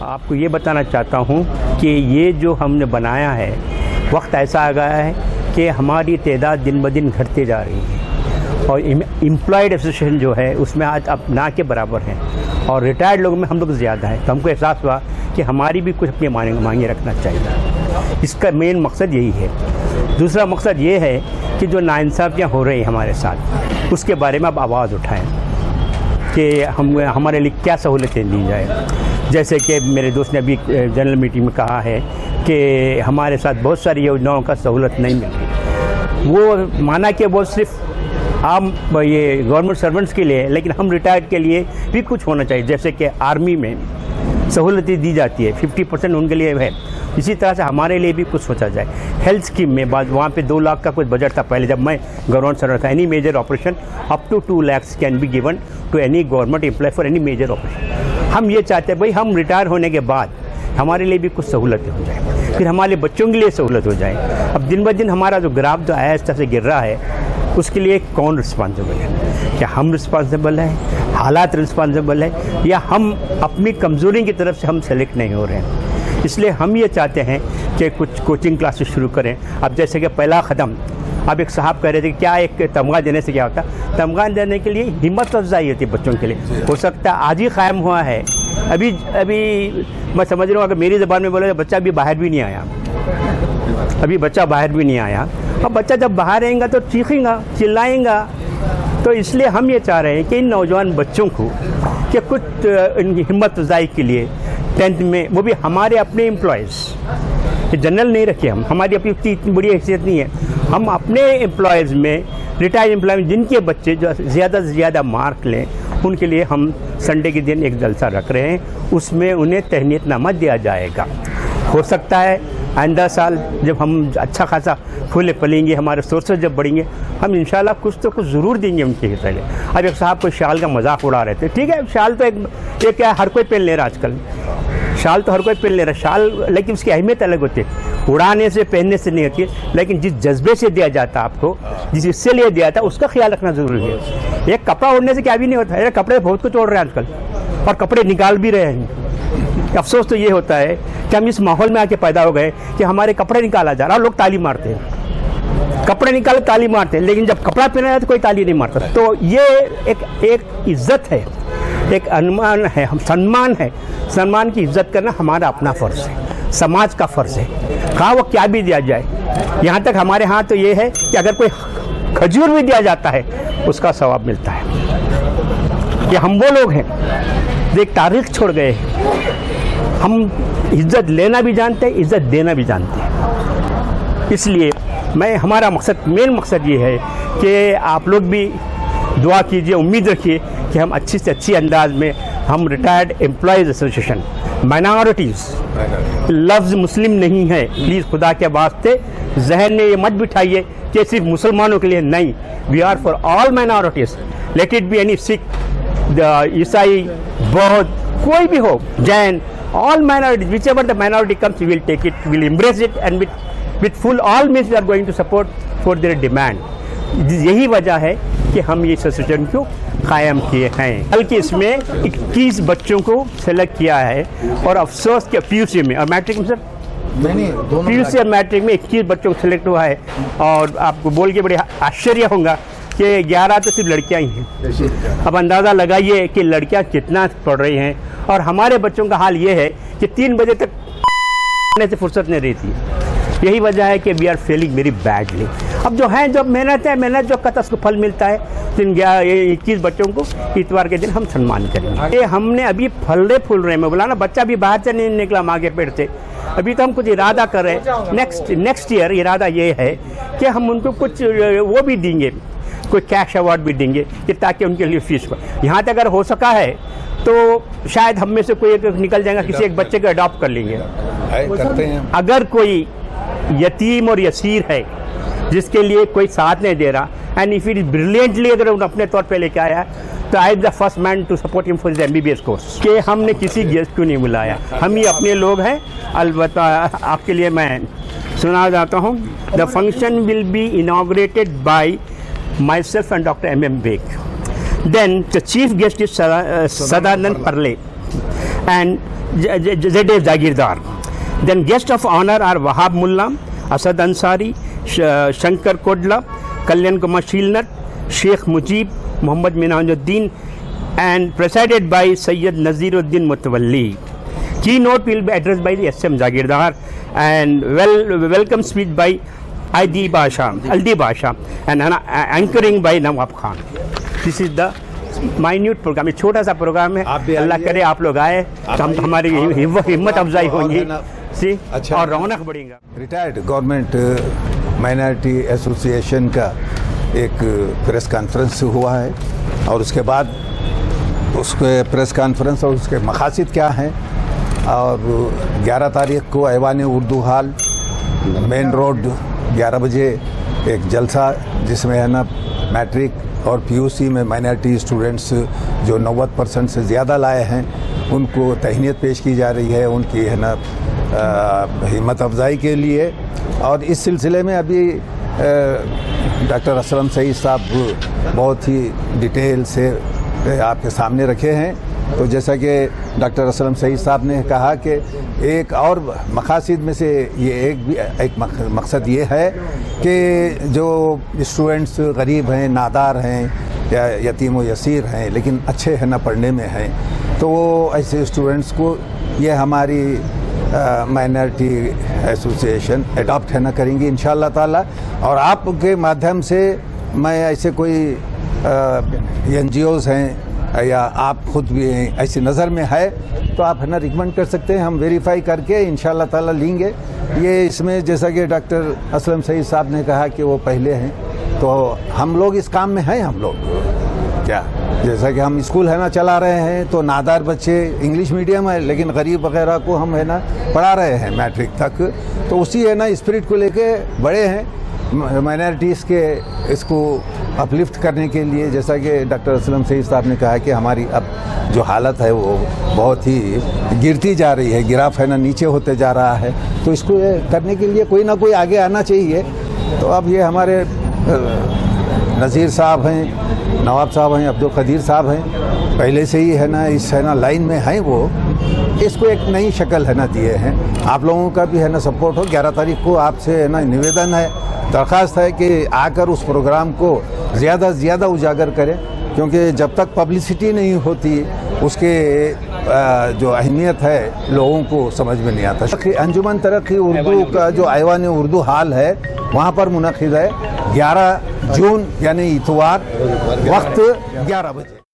आपको ये बताना चाहता हूँ कि ये जो हमने बनाया है, वक्त ऐसा आ गया है कि हमारी तादाद दिन ब दिन घटते जा रही है और एम्प्लॉयड एसोसिएशन जो है उसमें आज अब ना के बराबर हैं और रिटायर्ड लोगों में हम लोग ज़्यादा हैं। तो हमको एहसास हुआ कि हमारी भी कुछ अपनी मांगे रखना चाहिए। इसका मेन मकसद यही है। दूसरा मकसद ये है कि जो नाइंसाफ़ियाँ हो रही हैं हमारे साथ, उसके बारे में अब आवाज़ उठाएं कि हमारे लिए क्या सहूलतें दी जाए। जैसे कि मेरे दोस्त ने अभी जनरल मीटिंग में कहा है कि हमारे साथ बहुत सारी योजनाओं का सहूलत नहीं मिल रही। वो माना कि वो सिर्फ आम ये गवर्नमेंट सर्वेंट्स के लिए है, लेकिन हम रिटायर्ड के लिए भी कुछ होना चाहिए। जैसे कि आर्मी में सहूलतें दी जाती है, 50% उनके लिए है। इसी तरह से हमारे लिए भी कुछ सोचा जाए। हेल्थ स्कीम में बाद वहाँ पे 2 लाख का कुछ बजट था पहले जब मैं गवर्नमेंट सर्वेंट था। Any major operation up to 2 lakhs can be given to any government employ for any major operation. हम ये चाहते हैं भाई हम रिटायर होने के बाद हमारे लिए भी कुछ सहूलतें हो जाए, फिर हमारे बच्चों के लिए सहूलत हो जाए। अब दिन ब दिन हमारा जो ग्राफ जो आहिस्ता से गिर रहा है, उसके लिए कौन रिस्पॉन्सिबल है? क्या हम रिस्पॉन्सिबल हैं, हालात रिस्पॉन्सिबल है, या हम अपनी कमज़ोरी की तरफ से हम सेलेक्ट नहीं हो रहे हैं? इसलिए हम ये चाहते हैं कि कुछ कोचिंग क्लासेस शुरू करें। अब जैसे कि पहला कदम, अब एक साहब कह रहे थे कि क्या एक तमगा देने से क्या होता? तमगा देने के लिए हिम्मत अफजाई होती है बच्चों के लिए। हो सकता है आज ही कायम हुआ है। अभी मैं समझ रहा हूँ अगर मेरी ज़बान में बोले तो बच्चा अभी बाहर भी नहीं आया, अभी बच्चा बाहर भी नहीं आया। अब बच्चा जब बाहर आएगा तो चीखेगा, चिल्लाएगा। तो इसलिए हम ये चाह रहे हैं कि इन नौजवान बच्चों को कि कुछ इनकी हिम्मत अफजाई के लिए 10th में, वो भी हमारे अपने एम्प्लॉयज़, जनरल नहीं रखे हम, हमारी अपनी इतनी बड़ी हैसियत नहीं है। हम अपने एम्प्लॉयज़ में, रिटायर्ड एम्प्लॉय में जिनके बच्चे जो ज़्यादा से ज़्यादा मार्क लें, उनके लिए हम संडे के दिन एक जलसा रख रहे हैं। उसमें उन्हें तहनीतनामा दिया जाएगा। हो सकता है आइंदा साल जब हम अच्छा खासा फूले फलेंगे, हमारे सोर्सेज जब बढ़ेंगे, हम इंशाल्लाह कुछ तो कुछ ज़रूर देंगे उनके हिस्से में। अब एक साहब को शाल का मजाक उड़ा रहे थे। ठीक है, शाल तो एक क्या हर कोई पहन ले रहा आजकल, शाल तो हर कोई पहन ले रहा शाल, लेकिन उसकी अहमियत अलग होती है। उड़ाने से, पहनने से नहीं होती है, लेकिन जिस जज्बे से दिया जाता है आपको, जिस हिस्से लिए दिया था, उसका ख्याल रखना ज़रूरी है। एक कपड़ा ओढ़ने से क्या भी नहीं होता है। कपड़े बहुत कुछ ओढ़ रहे हैं आजकल और कपड़े निकाल भी रहे हैं। अफसोस तो ये होता है कि हम इस माहौल में आके पैदा हो गए कि हमारे कपड़े निकाला जा रहा है और लोग ताली मारते हैं। कपड़े निकाले ताली मारते हैं, लेकिन जब कपड़ा पहना जाए तो कोई ताली नहीं मारता। तो ये एक इज्जत है, एक अनुमान है, हम सम्मान है। सम्मान की इज्जत करना हमारा अपना फ़र्ज़ है, समाज का फ़र्ज़ है। कहाँ वो क्या भी दिया जाए, यहाँ तक हमारे यहाँ तो ये है कि अगर कोई खजूर भी दिया जाता है उसका सवाब मिलता है। कि हम वो लोग हैं जो एक तारीख छोड़ गए हैं। हम इज्जत लेना भी जानते हैं, इज्जत देना भी जानते हैं। इसलिए हमारा मकसद, मेन मकसद ये है कि आप लोग भी दुआ कीजिए, उम्मीद रखिए कि हम अच्छी से अच्छी अंदाज में हम रिटायर्ड एम्प्लॉयज़ एसोसिएशन, माइनॉरिटीज़, लफ्ज़ मुस्लिम नहीं है, प्लीज़ खुदा के वास्ते जहन में ये मत बिठाइए कि सिर्फ मुसलमानों के लिए नहीं। We are for all minorities, let it be any Sikh, ईसाई, बौद्ध, कोई भी हो, Jain, all minorities, whichever the minority comes, we will take it, we will embrace it, and with full all means we are going to support for their demand. यही वजह है कि हम ये एसोसिएशन को कायम किए हैं। बल्कि इसमें 21 बच्चों को सेलेक्ट किया है और अफसोस के पीयूसी में और मैट्रिक में, सर पीयूसी और मैट्रिक में 21 बच्चों को सेलेक्ट हुआ है। और आपको बोल के बड़े आश्चर्य होगा कि 11 तो सिर्फ लड़कियां ही हैं। अब अंदाज़ा लगाइए कि लड़कियां कितना पढ़ रही हैं। और हमारे बच्चों का हाल ये है कि 3 बजे तक से फुर्सत नहीं रहती। यही वजह है कि we are failing very badly. अब जो है, जब मेहनत है, मेहनत जो कत उसको फल मिलता है। तो 21 बच्चों को इतवार के दिन हम सम्मान करेंगे। ये हमने अभी फल रहे हैं, मैं बोला ना, बच्चा भी बाहर से नहीं निकला माँ के पेट से। अभी तो हम कुछ इरादा कर रहे हैं। नेक्स्ट ईयर इरादा ये है कि हम उनको कुछ वो भी देंगे, कोई कैश अवार्ड भी देंगे कि ताकि उनके लिए फीस पर। यहाँ तक अगर हो सका है तो शायद हम में से कोई एक निकल जाएगा, किसी एक बच्चे को अडॉप्ट कर लेंगे। करते हैं। अगर कोई यतीम और यसीर है जिसके लिए कोई साथ नहीं दे रहा, and if it is brilliantly अगर उन अपने तौर पे लेके आया, तो I am the first man to support him for his MBBS course. कि हमने किसी गेस्ट को नहीं बुलाया, हम ही अपने लोग हैं। अलबत्ता आपके लिए मैं सुना जाता हूँ। The function will be inaugurated bye myself and Dr. M.M. Beg. Then the chief guest is Sadanand Parle, and Z.A. Jagirdar. Then guests of honor are Wahab Mullah, Asad Ansari, Shankar Kodla, Kalyan Kumar Shilnat, Sheikh Mujib, Muhammad Minajuddin, and presided by Sayyid Naziruddin Mutawalli. Keynote will be addressed by the S.M. Jagirdar and welcome speech by Aldi Basha and anchoring by Nawab Khan. This is the minute programme, छोटा सा programme है। अल्लाह करे आप लोग आए तो हम हमारी हिम्मत अफजाई होगी अच्छा और रौनक बढ़ेगा। रिटायर्ड गवर्नमेंट माइनॉरिटी एसोसिएशन का एक प्रेस कॉन्फ्रेंस हुआ है और उसके बाद उसके प्रेस कॉन्फ्रेंस और उसके मकासद क्या हैं, और 11 तारीख को ऐवान उर्दू हॉल मेन रोड 11 बजे एक जलसा जिसमें है ना मैट्रिक और पीयूसी में माइनॉरिटी स्टूडेंट्स जो 90% से ज़्यादा लाए हैं उनको तहनीत पेश की जा रही है, उनकी है ना हिम्मत अफजाई के लिए। और इस सिलसिले में अभी डॉक्टर असलम सईद साहब बहुत ही डिटेल से आपके सामने रखे हैं। तो जैसा कि डॉक्टर असलम सईद साहब ने कहा कि एक और मकासद में से ये एक मकसद ये है कि जो स्टूडेंट्स गरीब हैं, नादार हैं या यतीम व यसीर हैं लेकिन अच्छे हैं ना पढ़ने में हैं, तो वो ऐसे स्टूडेंट्स को ये हमारी माइनॉरिटी एसोसिएशन अडॉप्ट है ना करेंगी इंशाअल्लाह ताला। और आपके माध्यम से मैं ऐसे कोई NGOs हैं या आप खुद भी ऐसी नज़र में है तो आप है ना रिकमेंड कर सकते हैं, हम वेरीफाई करके इंशाअल्लाह ताला लेंगे। ये इसमें जैसा कि डॉक्टर असलम सईद साहब ने कहा कि वो पहले हैं, तो हम लोग इस काम में हैं। हम लोग क्या जैसा कि हम स्कूल है ना चला रहे हैं, तो नादार बच्चे इंग्लिश मीडियम है लेकिन गरीब वगैरह को हम है ना पढ़ा रहे हैं मैट्रिक तक, तो उसी है ना स्पिरिट को लेके बड़े हैं माइनॉरिटीज़ के इसको अपलिफ्ट करने के लिए। जैसा कि डॉक्टर असलम सईद साहब ने कहा कि हमारी अब जो हालत है वो बहुत ही गिरती जा रही है, गिराफ है ना नीचे होते जा रहा है, तो इसको करने के लिए कोई ना कोई आगे आना चाहिए। तो अब ये हमारे नज़ीर साहब हैं, नवाब साहब हैं, अब्दुल कदीर साहब हैं, पहले से ही है ना इस है ना लाइन में हैं, वो इसको एक नई शक्ल है ना दिए हैं। आप लोगों का भी है ना सपोर्ट हो। 11 तारीख को आपसे है ना निवेदन है, दरख्वास्त है कि आकर उस प्रोग्राम को ज़्यादा से ज़्यादा उजागर करें, क्योंकि जब तक पब्लिसिटी नहीं होती उसके जो अहमियत है लोगों को समझ में नहीं आता। अंजुमन तरक्की उर्दू का जो ऐवान उर्दू हॉल है वहाँ पर मुनक़िद है 11 जून यानी इतवार, वक्त 11 बजे।